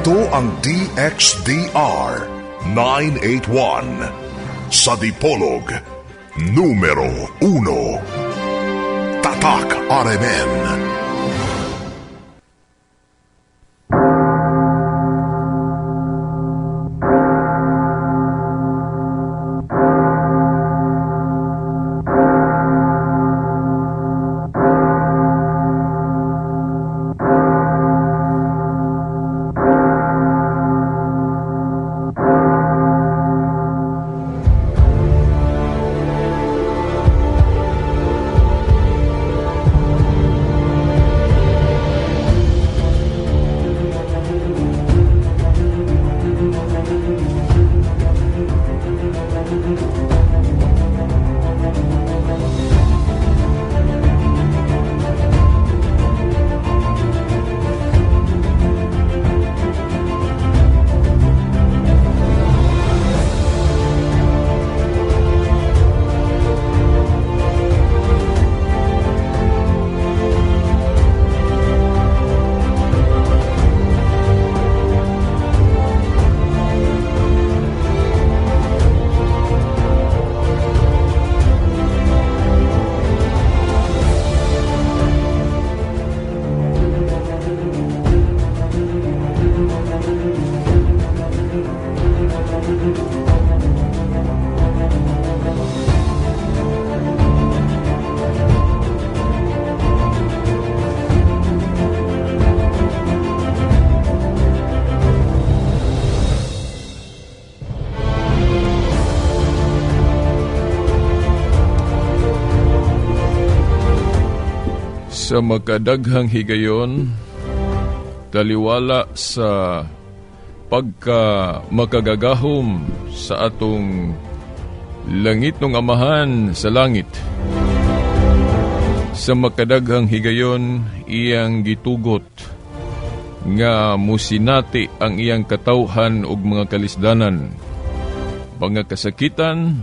Ito ang DXDR 981 sa Dipolog, numero 1. Tatak RMN. Sa makadaghang higayon, taliwala sa pagka makagagahom sa atong langit ng Amahan sa langit. Sa makadaghang higayon, iyang gitugot nga musinati ang iyang katawhan ug mga kalisdanan, mga kasakitan,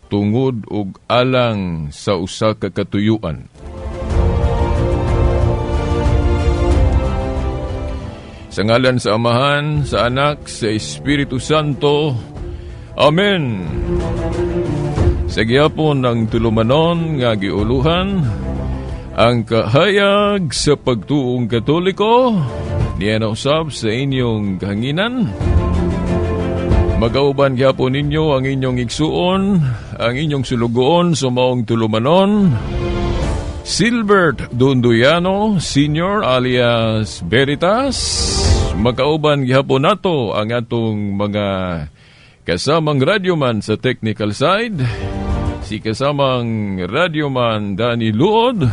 tungod ug alang sa usa ka katuyuan. Sa ngalan sa Amahan, sa Anak, sa Espiritu Santo. Amen. Sa gihapon ng tulumanon nga giuluhan, ang kahayag sa pagtuong Katoliko, niya na usab sa inyong kahanginan. Magauban gihapon ninyo ang inyong igsuon, ang inyong sulugoon sa maong tulumanon, Silbert Dunduyano Sr. alias Veritas. Magkauban gihapon nato ang atong mga kasamang radyoman sa technical side, si kasamang radyoman Danny Luod,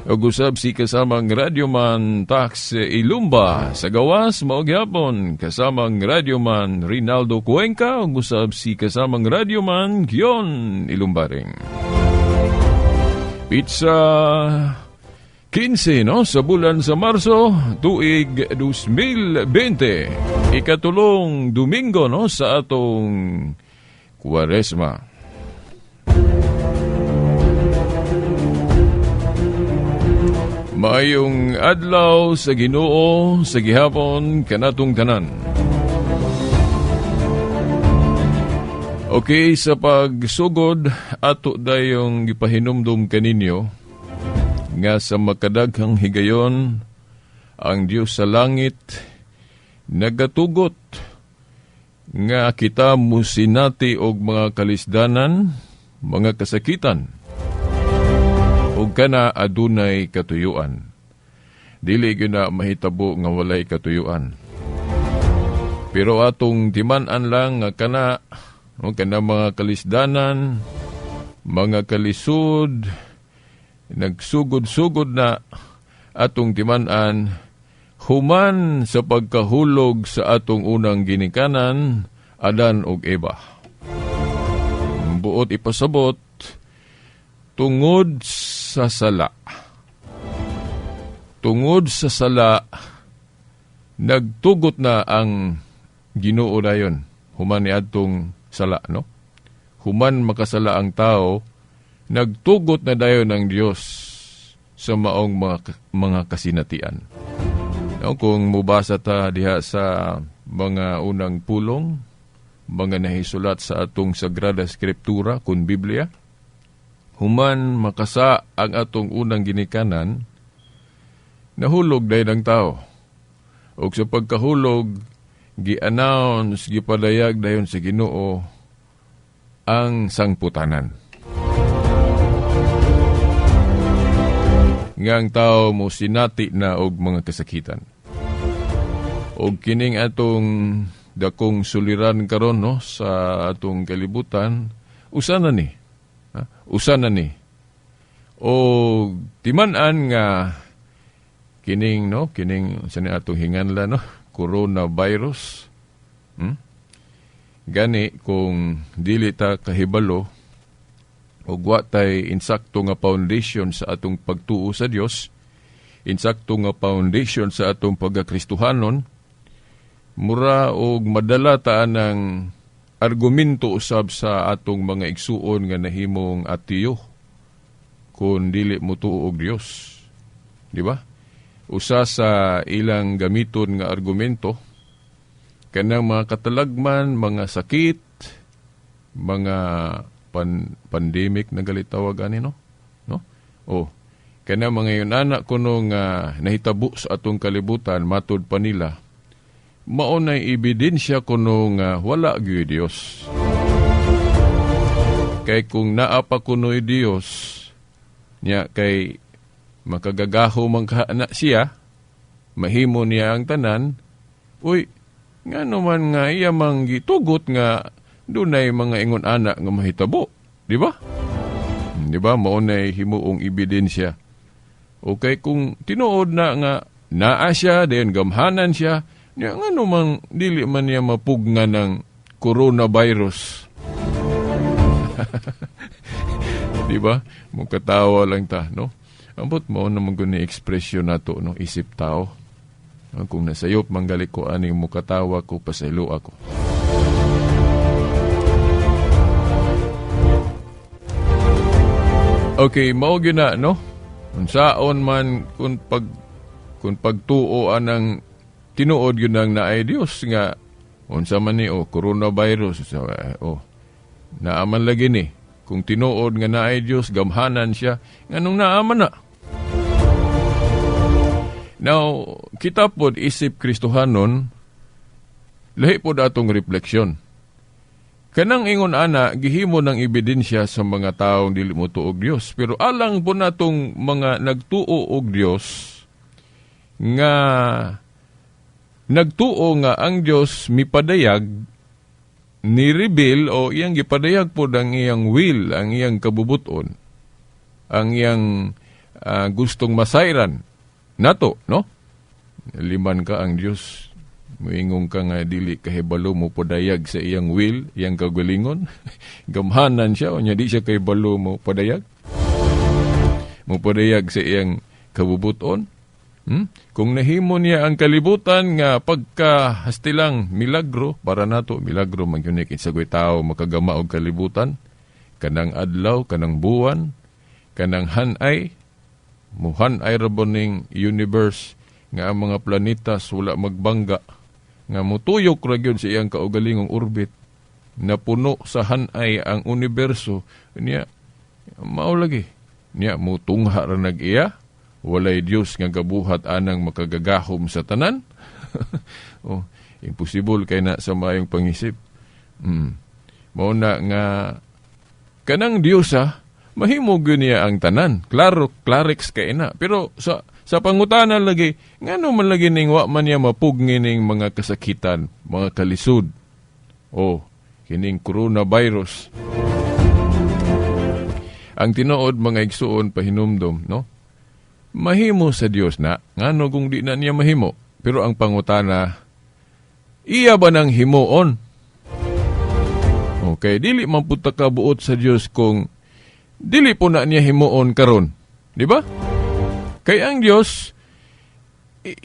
ug usab si kasamang radyoman Tax Ilumba sa gawas, mao gihapon kasamang radyoman Rinaldo Cuenca, ug usab si kasamang radyoman Gion Ilumbaring. Pizza 15 sa bulan sa Marso, tuig 2020. Ikatulong Domingo sa atong Kwaresma. Maayong adlaw sa Ginoo sa gihapon kanatong tanan. Okay, sa pagsugod ato dayong gipahinumdum kaninyo nga sa makadaghang higayon ang Dios sa langit nagatugot nga kita musinati og mga kalisdanan, mga kasakitan, ug kana adunay katuyuan. Dili gyud na mahitabo nga walay katuyuan. Pero atong timan-an lang nga kana mga kalisdanan, mga kalisod, nagsugod-sugod na atong timan-an, human sa pagkahulog sa atong unang ginikanan, Adan ug Eva. Buot ipasabot, tungod sa sala. Tungod sa sala, nagtugot na ang Ginoo dayon. Human ni atong sala, no? Human makasala ang tao, nagtugot na dayon ng Diyos sa maong mga kasinatian. No, kung mubasa ta diha sa mga unang pulong, mga nahisulat sa atong Sagrada Skriptura kun Biblia, human makasa ang atong unang ginikanan, nahulog dayon ang tao. O sa pagkahulog, gi-announce, gipadayag dayon sa Ginoo ang sangputanan. Nga ang tao mo sinati na og mga kasakitan. Og kining atong dakong suliran karon no sa atong kalibutan, usa na ni. Usa na ni. O timan-an nga kining sa ni atong hinganlan no, coronavirus. Gani kung dili ta kahibalo og wa tay insakto nga foundation sa atong pagtuo sa Dios, insakto nga foundation sa atong pagkakristohanon, mura og madala ta ng argumento usab sa atong mga igsuon nga nahimong atiyo kung dili mo tuo og Dios. Di ba? Usa sa ilang gamiton nga argumento kanang mga katalagman, mga sakit, mga pandemic na galitawag ani no? Kanang mga yun anak kuno nga nahitabo sa atong kalibutan matud pa nila, maunay ebidensya kuno nga wala gyud Dios. Kay kung naa pa kuno'y Dios, niya kay makagagaho man na siya, mahimo niya ang tanan, nga naman nga iya mang gitugot nga dunay mga ingon anak nga mahitabo, di ba? Di ba maunay himuong ebidensya. Okay, kung tinuod na nga naa siya, then gamhanan siya, nga naman dili man niya mapugna ng coronavirus. Di ba? Mukatawa lang ta, no? Ambot mo naman kung ni-expression na to, no? Isip tao. Kung nasayop, manggali ko aning mukatawa ko, pasaylo ako. Okay, mao gyud na, no? Unsaon man kung pagtuo anang tinuod gyud nang naay Dios nga unsa man ni coronavirus naaman lagi ni kung tinuod nga naay Dios gamhanan siya nganong naaman na. Now, kita pod isip Kristohanon, lahi pod atong refleksyon. Kanang ingon ana, gihimo ng ebidensya sa mga taong dili mo tuog Dios. Pero alang po natong mga nagtuo og Dios, nga nagtuo nga ang Dios mipadayag, ni-reveal o iyang gipadayag po ang iyang will, ang iyang kabubuton, ang iyang gustong masayran. Nato, no? Liman ka ang Diyos. Muingong ka nga dili kahibalo mo padayag sa iyang will, iyang kagalingon. Gamhanan siya, o niya di siya kahibalo mo padayag. Mo padayag sa iyang kabubuton. Kung nahimo niya ang kalibutan nga pagkahastilang milagro, para nato, milagro man yun sagoy tao makagama og kalibutan, kanang adlaw, kanang buwan, kanang hanay, muhan ay raboning universe nga ang mga planetas wala magbangga nga mutuyok ra gyud sa iyang kaugalingong orbit na puno sa hanay ang universo niya mao lagi niya mutungha ra nag-iya walay Dios nga gabuhat anang makagagahom sa tanan. Impossible kay na sa mayong pangisip. Mao na nga kanang Dios mahimo gyud niya ang tanan. Klaro, clarix kay na. Pero sa pangutanan lagi, ngano man lagi ning wa man niya mapugni ning mga kasakitan, mga kalisod. Kining coronavirus. Ang tinuod mga igsuon pahinumdom, no? Mahimo sa Dios na, ngano kung di na niya mahimo. Pero ang pangutana, iya ba nang himuon? Okay, dili man puta ka buot sa Dios kung dili po na niya himuon karon, di ba? Kay ang Dios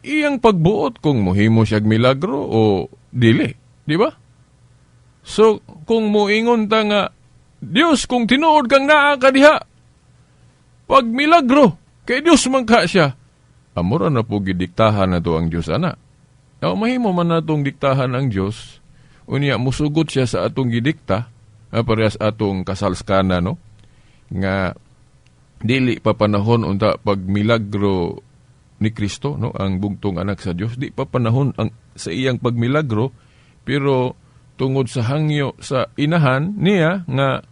iyang pagbuot kung mohimo siyag milagro o dili, di ba? So kung moingon ta nga Dios kung tinuod kang naa ka diha, pag milagro kay Dios man ka siya, amora na po gidiktahan na to ang Diyos, ana. Mahimo man na itong diktahan ang Diyos, unya musugot siya sa atong gidikta, parehas atong kasalskana, no? Nga dili pa panahon unta pag milagro ni Kristo, no, ang bugtong anak sa Dios, di pa panahon ang sa iyang pagmilagro, pero tungod sa hangyo sa inahan niya nga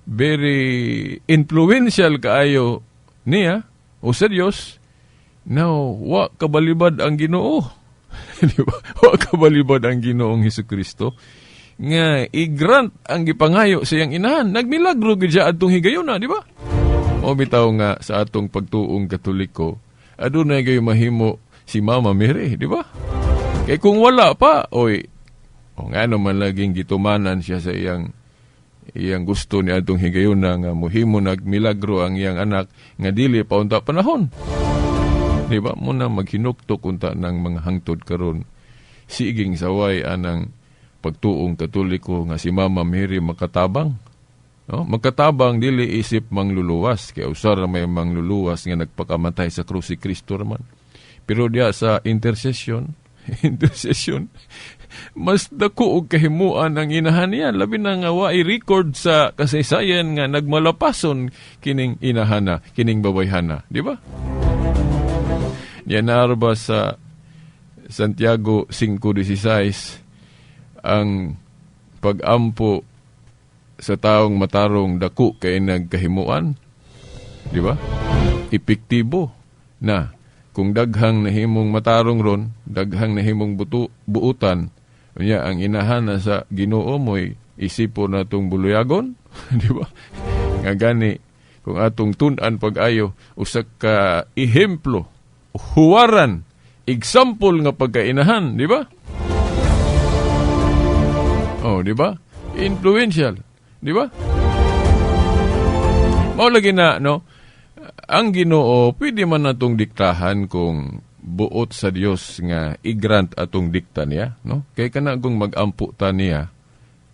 very influential kaayo niya o sa Dios, now wa kabalibad ang Ginoo. Di ba? Wa kabalibad ang Ginoong Hesukristo nga i-grant ang gipangayo sa iyang inahan. Nagmilagro gid siya adtong higayuna, di ba? O bitaw nga sa atong pagtuong Katoliko, adunay gay mahimo si Mama Mary, di ba? Kay kung wala pa, ngano man laging gitumanan siya sa iyang gusto ni atong higayuna nga mohimo nagmilagro ang iyang anak nga dili pa unta panahon. Di ba? Muna maghinuktok unta ng mga hangtod karon. Siging saway anang pagtuong Katoliko nga si Mama Mary makatabang. No? Makatabang dili isip mangluluwas. Kaya usara may mangluluwas nga nagpakamatay sa krus si Kristo naman. Pero diya sa intercession, mas dako og kahimuan ang inahan niya. Labi na nga wa i-record sa kasaysayan nga nagmalapason kining inahana, kining babayhana. Di ba? Yan narba sa Santiago 5:16 ang pag-ampo sa taong matarong dako kay nagkahimuan. Di ba? Epektibo na kung daghang nahimong matarong ron, daghang nahimong buutan, unya ang inahana sa Ginoo mo'y isipo na itong buluyagon. Di ba? Nga gani, kung atong tunan pag-ayo, usak ka ihemplo, huwaran, example nga pagkainahan, di ba? Di ba? Influential, di ba? Maulagi na, no? Ang Ginoo, pwede man natong diktahan kung buot sa Dios nga i-grant atong dikta niya, no? Kay kana kung mag-ampo ta niya,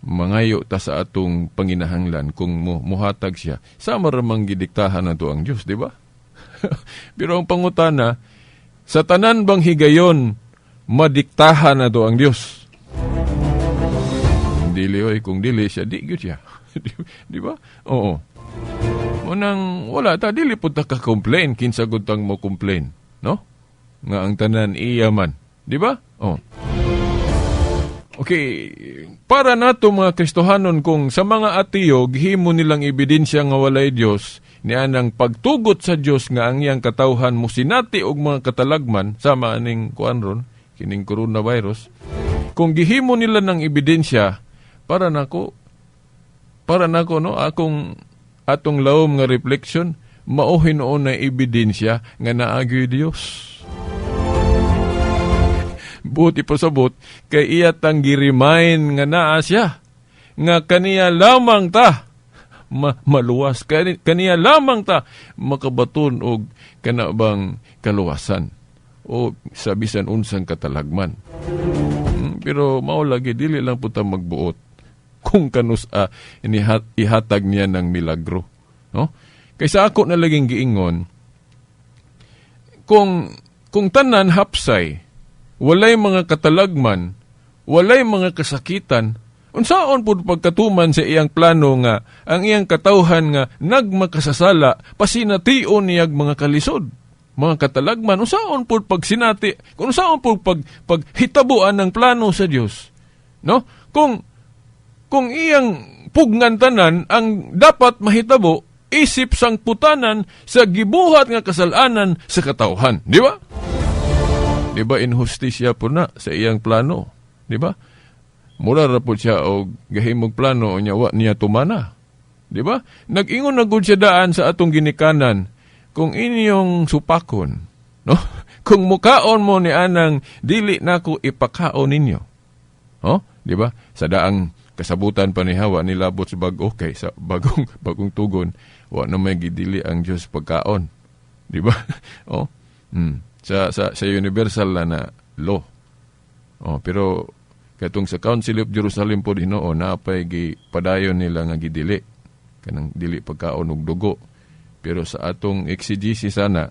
mangayo ta sa atong panginahanglan kung muhatag siya. Sama ramang gidiktahan nato ang Dios, di ba? Pero ang pangutana, sa tanan bang higayon, madiktahan na do ang Diyos? Dili, kung dili siya, di gyud siya. Di ba? Oo. Unang, wala ta, dili po ta ka-complain, kinsa gud tang mo complain, no? Nga ang tanan iya man. Di ba? Oo. Okay, para nato mga Kristohanon, kung sa mga atiyo, gihimo nilang ebidensya nga walay Diyos, niya nang pagtugot sa Diyos nga ang iyang katawhan mo sinati og mga katalagman sama aning kuanron kining coronavirus, kung gihimo nila ng ebidensya para nako no atong lawom nga reflection mao hinuon na ebidensya nga naagi Dios. Buti pasabot kay iya tang gi-remind nga naa siya nga kaniya lamang ta maluwas. Kaniya lamang ta makabaton og kanabang kaluwasan o sa bisan unsang katalagman. Pero maulagi dili lang po ta magbuot kung kanus ihatag niya ng milagro, no? Kaysa ako na laging giingon, kung tanan hapsay, walay mga katalagman, walay mga kasakitan, unsaon pud pagkatuman sa iyang plano nga ang iyang katawhan nga nagmakasasala pasination niyag mga kalisod, mga katalagman, unsaon pud pagsinati, unsaon pud paghitabuan ng plano sa Dios, no? Kung iyang pugnan tanan ang dapat mahitabo isip sang putanan sa gibuhat nga kasalanan sa katawhan, di ba? Di ba inhustisya po na sa iyang plano, di ba? Mura ra po siya o gahimog plano o niya niya tumana. Di ba? Nag-ingon na gud siya daan sa atong ginikanan kung inyong supakon, no? Kung mukaon mo ni anang dili nako ipakaon ninyo. Di ba? Sa daang kasabutan pa ni Hawa nilabot sa okay sa bagong tugon, wa na may gidili ang Dios pagkaon. Di ba? Sa universal na law. Pero katong sa Council of Jerusalem po dinoon, napay padayon nila nga gidili. Kanang dili pagkaon og dugo. Pero sa atong exegesis sana,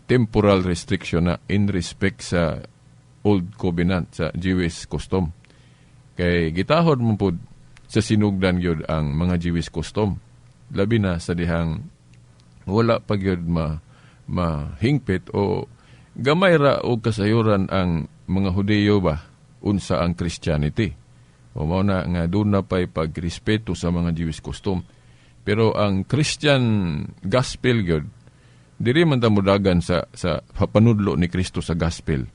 temporal restriction na in respect sa Old Covenant, sa Jewish custom. Kay gitahod mo po sa sinugdan yun ang mga Jewish custom. Labi na sa dihang wala pag yun mahingpit o gamay ra o kasayuran ang mga Hudeo ba unsa ang Christianity. O mao na nga doon na pa'y pagrespeto sa mga Jewish custom. Pero ang Christian gospel yun, diri man ta mudagan sa panudlo ni Kristo sa gospel.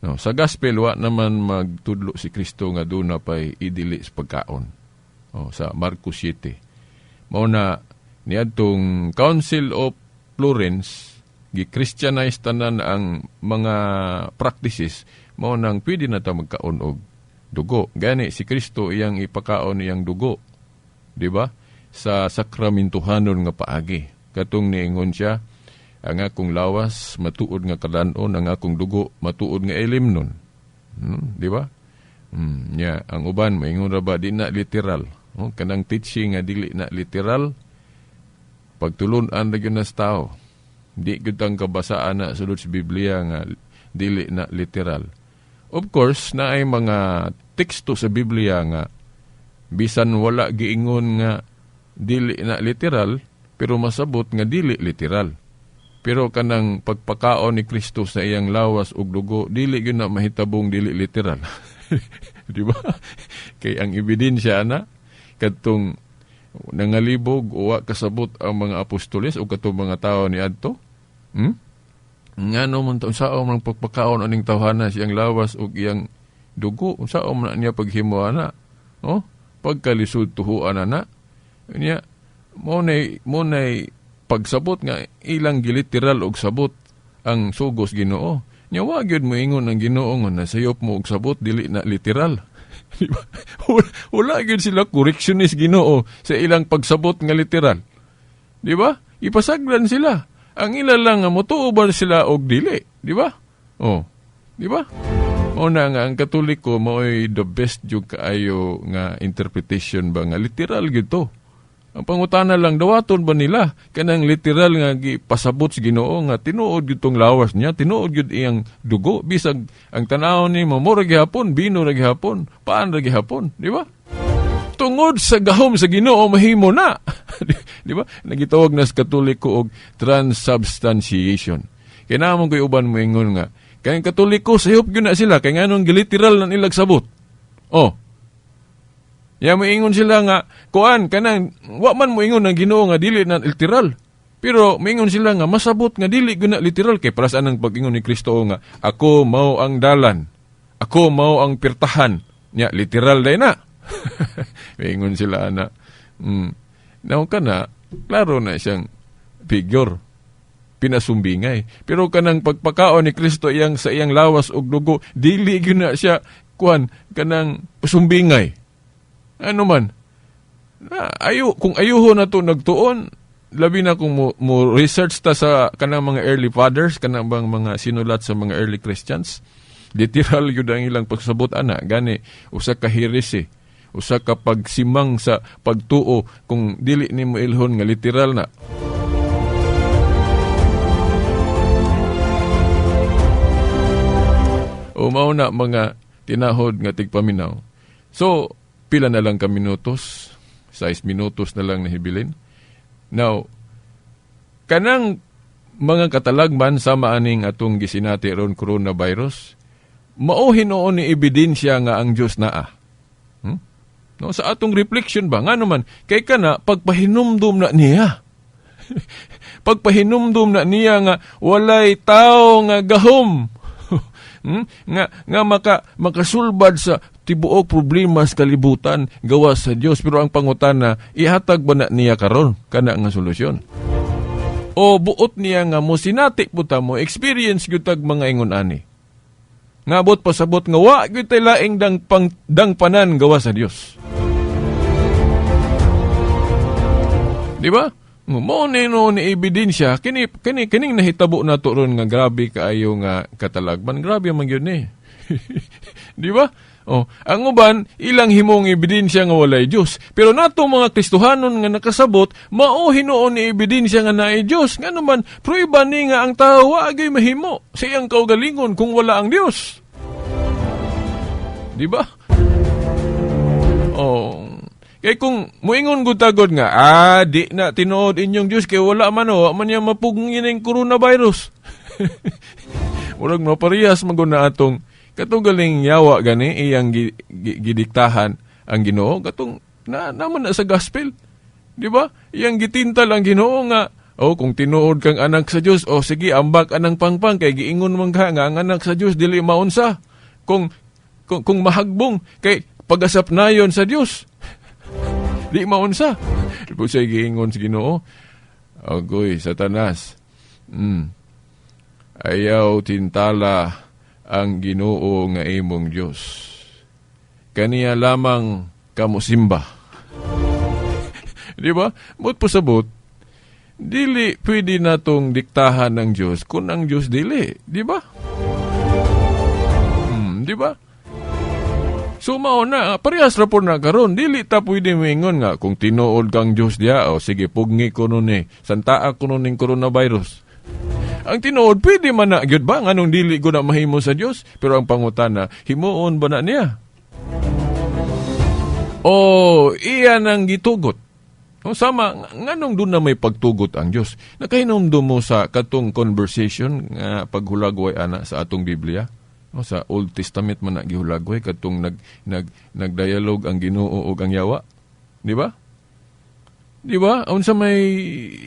No, sa gospel wa naman magtudlo si Kristo nga doon na pa'y idili sa pagkaon. Sa Marcos 7. Mao na niadtong Council of Florence gi-Christianize tanan ang mga practices, mao nang pwede na ta magkaon og dugo. Gani si Kristo iyang ipakaon iyang dugo, di ba? Sa sakramentuhanon nga paagi. Katong niingon siya, ang akong lawas matuod nga kadanon, ang akong dugo matuod nga ilimnon. Di ba? Ang uban maingon ra ba di na literal. Kanang teaching nga dili na literal, pagtulon-an ra gyud nas tao. Di gyud ang kabasaan na sulod sa Biblia nga dili na literal. Of course, na ay mga teksto sa Biblia nga bisan wala giingon nga dili na literal, pero masabot nga dili literal. Pero kanang pagpakaon ni Kristo sa iyang lawas ug dugo, dili gyud na mahitabong dili literal. Di ba? Kay ang ebidensya na kadtong nangalibog o kasabot ang mga apostoles o katong mga tao ni adto. Ngano man ta sao man pagpakaon aning tawhana siyang lawas ug iyang dugo, sao man niya paghimuana, pagkalisod tuhuan na. Niya mo nay pagsabot nga ilang giliteral og sabot ang sugos Ginoo. Nya wa gyud mo ingon ang Ginoo nga nasayop mo og sabot dili na literal. Diba? Wala gyud sila correctionist Ginoo sa ilang pagsabot nga literal. Di ba? Ipasagdan sila. Ang ila lang nga motuo ba sila og dili, di ba? Di ba? Mao na nga ang Katoliko mao'y the best jud kaayo nga interpretation ba nga literal gyud to. Ang pangutana lang, dawaton ba nila kanang literal nga pasabot sa Ginoo nga tinuod gyud tong lawas niya, tinuod gyud iyang dugo, bisag ang tanaw ni mo ra gihapon, bino ra gihapon, paan ra gihapon, di ba? Tungod sa gahom sa Ginoo mahimo na. Di ba? Nagitawag na sa Katoliko og transubstantiation. Kaya naman ko'y uban mo ingon nga, kayang Katoliko sayop gyud na sila kay nganong giliteral na nilag sabot. Ya mo ingon sila nga kuan kanang wa man mo ingon ang Ginoo nga dili na literal. Pero moingon sila nga masabot nga dili gyud na literal kay para saan ang pag-ingon ni Kristo nga ako mao ang dalan. Ako mao ang pirtahan. Nya literal day na. Moingon sila na naon kana klaro na siyang figure pinasumbingay. Pero kanang pagpakaon ni Kristo iyang sa iyang lawas ug dugo dili gyud na siya kuan kanang pasumbingay. Ano man, kung ayuho na to nagtuon, labi na kung mo research ta sa kanang mga early fathers, kanang bang mga sinulat sa mga early Christians, literal yun ang ilang pagsabot ana, gani, usa ka heresy, usa ka pagsimang sa pagtuo, kung dili ni mo ilhon nga literal na. O mauna mga tinahod nga tigpaminaw. So, pila na lang ka minutos, 6 minutos na lang nahibilin. Now, kanang mga katalagman sa maaning atong gisinati ron coronavirus, mauhin noon ni ebidensya nga ang Diyos naa. No, sa atong reflection ba, nga naman, kay ka na, pagpahinumdum na niya. Pagpahinumdum na niya nga, walay tao nga gahom. nga makasulbad sa tibuok problema sa kalibutan gawas sa Dios, pero ang pangutana ihatag ba na niya karon kana nga solusyon o buot niya nga mo sinati puta mo experience gyud tag mga ingon ani nga abot pasabot nga wa gyud tay laing dang panan gawas sa Dios, di ba? Mo ni ebidensya kining nahitabo na to ron nga grabe kaayo nga katalagman, grabe man gyud ni. Di ba? Ang uban, ilang himong ebidensya nga walay Diyos. Pero nato mga Kristohanon nga nakasabot, mao hinuon ni ebidensya nga naay Diyos. Nga naman, pruiba ni nga ang tao agay mahimo sa iyang kaugalingon kung wala ang Diyos. Di ba? Kaya kung muingon gutagod nga, di na tinuod inyong Diyos kaya wala man man niya mapugngin ng coronavirus. Murag maparehas maguna atong katong galing yawa gani iyang gidiktahan ang Ginoo katong naman na sa gospel. Di ba? Iyang gitintal ang Ginoo nga kung tinuod kang anak sa Dios, sige ambak anang pangpang kay giingon man ka nga ang anak sa Dios dili maunsa. Kung mahagbong kay pagasap nayon sa Dios. Di maunsa. Ipo siya giingon sa Ginoo. Agoy, Satanas. Ayaw tintala ang Ginoo nga imong Dios. Kaniya lamang kamo simba. Di ba? But pasabot, dili pwede natong diktahan ng Dios kung ang Dios dili. Di ba? Di ba? So mao na, parehas rapor na karon. Dili ta pwede mingon nga kung tinuod kang Dios diya, sige pugni ko nun santaa ko nun ng coronavirus. Ang tinuod, pwede man na, gyud ba? Anong dili ko na mahimo sa Dios? Pero ang pangutana, himuon ba na niya? Iyan ang gitugot. Sama, nganong doon na may pagtugot ang Dios? Nakahinomdum mo sa katong conversation nga paghulagway ana sa atong Biblia? Sa Old Testament man nagihulagway katong nagdialog ang Ginoo ug ang yawa. Di ba? Di ba? Unsa may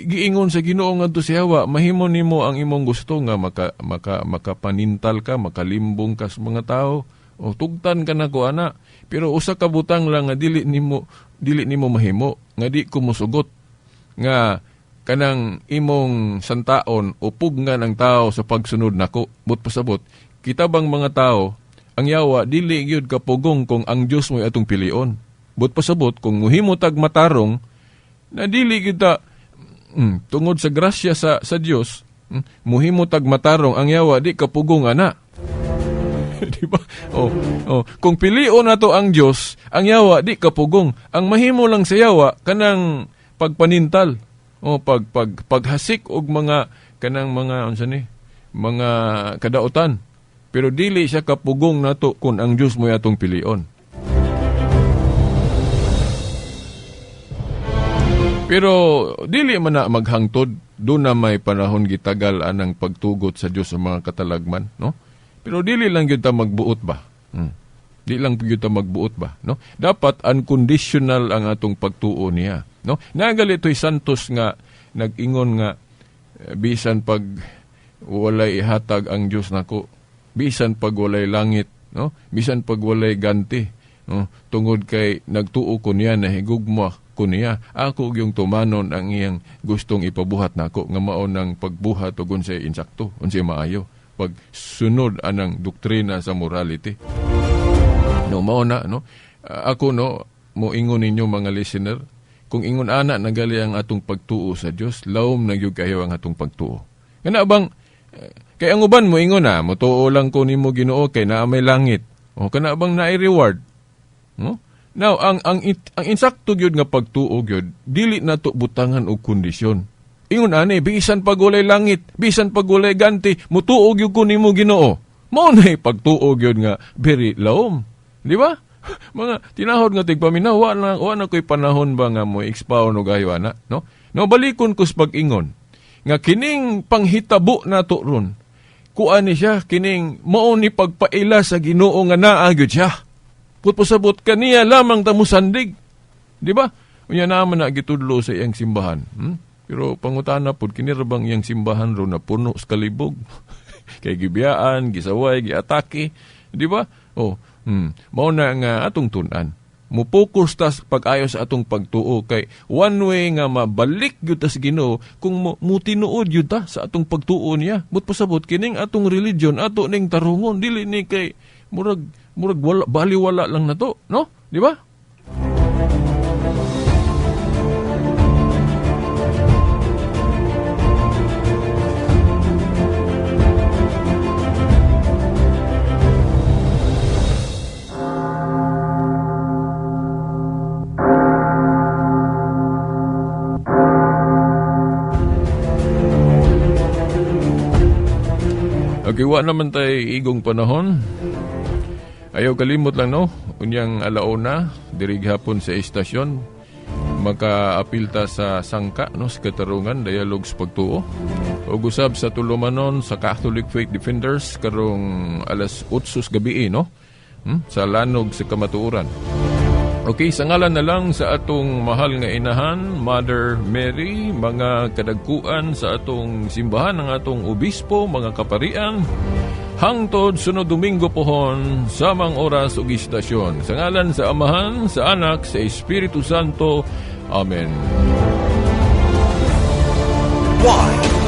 giingon sa Ginoo ngadto sa yawa, mahimo nimo ang imong gusto nga makapanintal ka, makalimbong ka sa mga tao. Tugtan ka na ko ana. Pero usa ka butang lang nga dili nimo mahimo, nga di ko mosugot. Nga kanang imong santaon upog nga ng tao sa pagsunod nako. But pasabot, kita bang mga tao, ang yawa, dili gyud kapugong kung ang Diyos mo'y atong pilion. But pasabot, kung muhimo tag matarong, na dili kita, tungod sa grasya sa Diyos, muhimo tag matarong, ang yawa, di kapugong ana. Diba? Kung pilion na to ang Diyos, ang yawa, di kapugong. Ang mahimo lang sa yawa, kanang pagpanintal, paghasik og mga, kanang mga, mga kadautan. Pero dili siya kapugong nato kung ang Diyos mo'y atong pilion. Pero dili man na maghangtod, doon na may panahon gitagal anang pagtugot sa Diyos sa mga katalagman, no? Pero dili lang gyud ta magbuot ba? Di lang gyud ta magbuot ba, no? Dapat unconditional ang atong pagtuo niya, no? Nagalitoy santos nga nag-ingon nga bisan pag walay ihatag ang Diyos nako, bisan pag walay langit, no? Bisan pag walay ganti, no? Tungod kay nagtuo ko niya na higugma ko niya, ako yung tumanon ang iyang gustong ipabuhat nako nga mao nang pagbuhat ug unsay insakto, unsay maayo, pag sunod anang doktrina sa morality. No, mao na, no? Ako, no, mo ingon ninyo mga listener, kung ingon ana nagali ang atong pagtuo sa Dios, lawom na gyud kayo ang atong pagtuo. Kana bang kay ang uban mo ingon motuo lang ko nimo Ginoo kay naa may langit. Kana bang naay reward? No? Now, ang insakto gyud nga pagtuo gyud, dili nato butangan og kondisyon. Ingon ani, bisan pag walay langit, bisan pag walay ganti, mutuo gyud ko nimo Ginoo. Mao nay pagtuo gyud nga very lawom. Di ba? Mga tinahod nga tigpaminaw, wa na ko'y panahon ba nga mo expound og ayo ana, no? No, balikon ko sa pag-ingon nga kining panghitabo nato ron, kuan ni siya, kining mao ni pagpaila sa Ginoo nga naa gyud siya. Putpusabot kaniya lamang ta musandig. Di ba? Unya naman na gitudlo sa iyang simbahan. Pero pangutana pod kini ra bang iyang simbahan ro na puno sa kalibog. Kay gibiyaan, gisaway, giatake, di ba? Mao na nga atong tun-an. Mupokus tas pag-ayo sa atong pagtuo kay one way nga mabalik gyud ta sa Ginoo kung mutinuod gyud ta sa atong pagtuo niya. But pasabot kining atong religion ato ning tarungon dili ni kay murag wala baliwala lang nato, no? Di ba? Giwa naman tayo igong panahon. Ayaw kalimot lang, no? Unyang alauna, dirig hapon sa estasyon. Makaapilta sa sangka, no? Sa katarungan, dialogue sa pagtuo. O gusab sa tulumanon sa Catholic Faith Defenders karong alas 8 gabi, no? Sa lanog sa kamatuuran. Okay, sa ngalan na lang sa atong mahal nga inahan, Mother Mary, mga kadagkuan sa atong simbahan, ng atong obispo, mga kaparian, hangtod sunod Domingo pohon, samang oras ug istasyon. Sa ngalan sa Amahan, sa Anak, sa Espiritu Santo. Amen. Why?